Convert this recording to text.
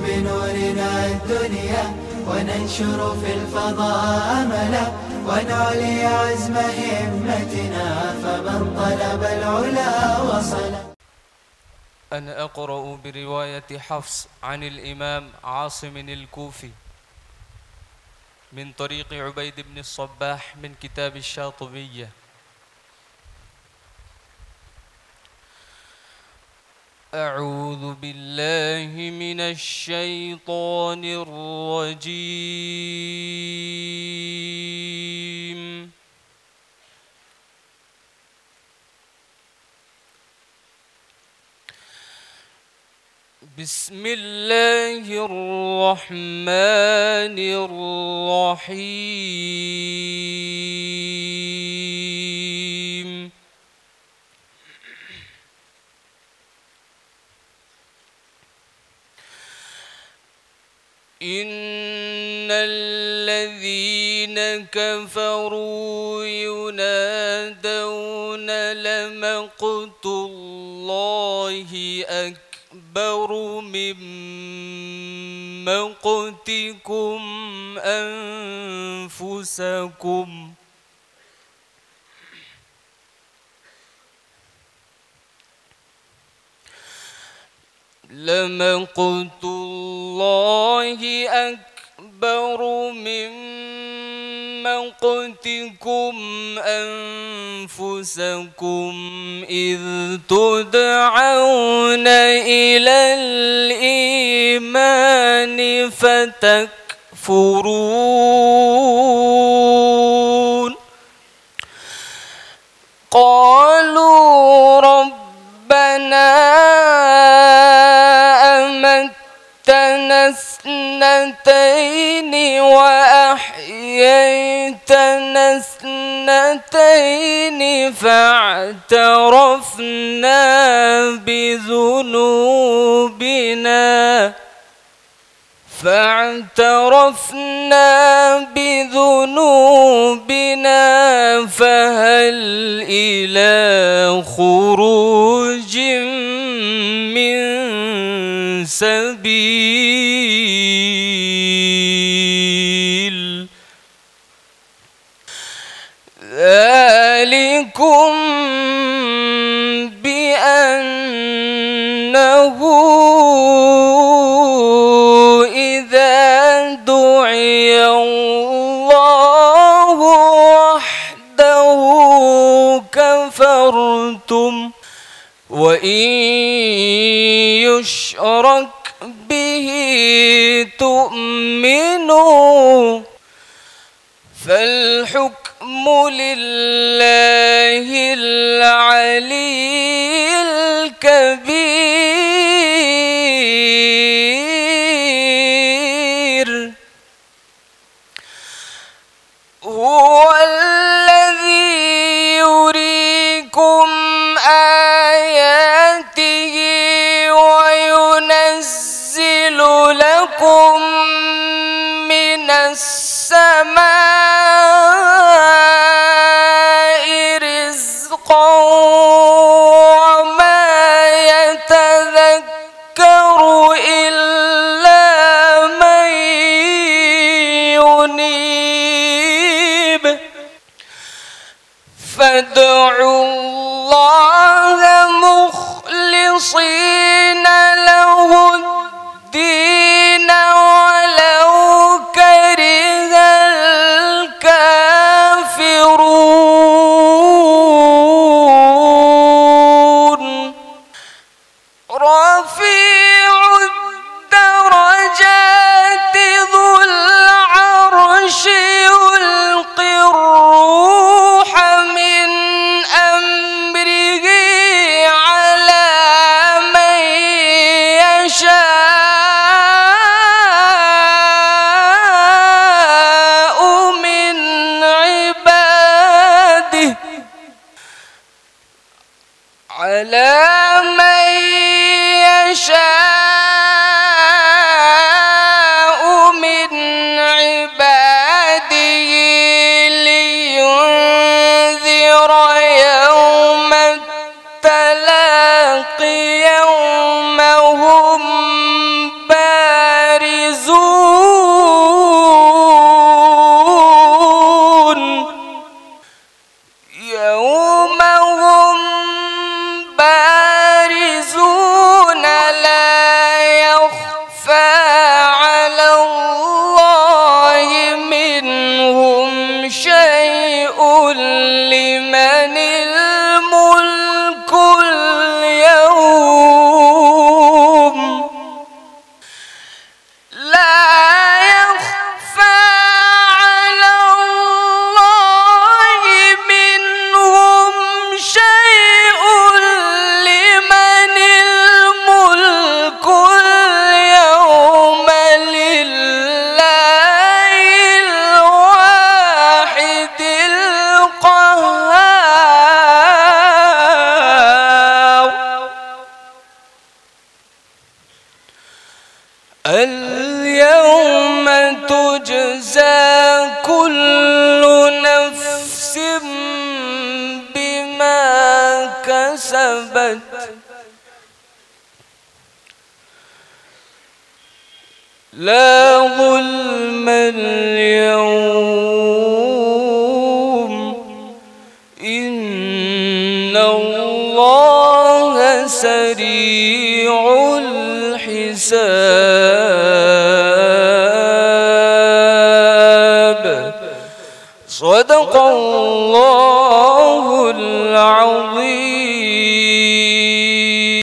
بنورنا الدنيا وننشر في الفضاء أملا ونعلي عزم همتنا فمن طلب العلا وصل. أنا أقرأ برواية حفص عن الإمام عاصم الكوفي من طريق عبيد بن الصباح من كتاب الشاطبية. أعوذ بالله من الشيطان الرجيم. بسم الله الرحمن الرحيم. إن الذين كفروا ينادون لمقت الله أكبر من مقتكم أنفسكم لمقت الله أكبر من مقتكم أنفسكم إذ تدعون إلى الإيمان فتكفرون. قالوا ربنا أمتنا اثنتين وأحييتنا اثنتين فاعترفنا بذنوبنا فهل إلى خروج من سبيل. ذلكم بأنه إذا دعي الله وحده كفرتم وإن يشرك به تؤمنوا فالحكم لله العلي الكبير. هو الذي يريكم آياته وينزل لكم من السماء رزقا وما يتذكر إلا من ينيب. فادعوا الله مخلصين له الدين ولو كره الكافرون. رفيع الدرجات ذو العرش يلقي الروح من أمره على من يشاء اليوم تجزى كل نفس بما كسبت لا ظلم اليوم إن الله سريع الحساب. صدق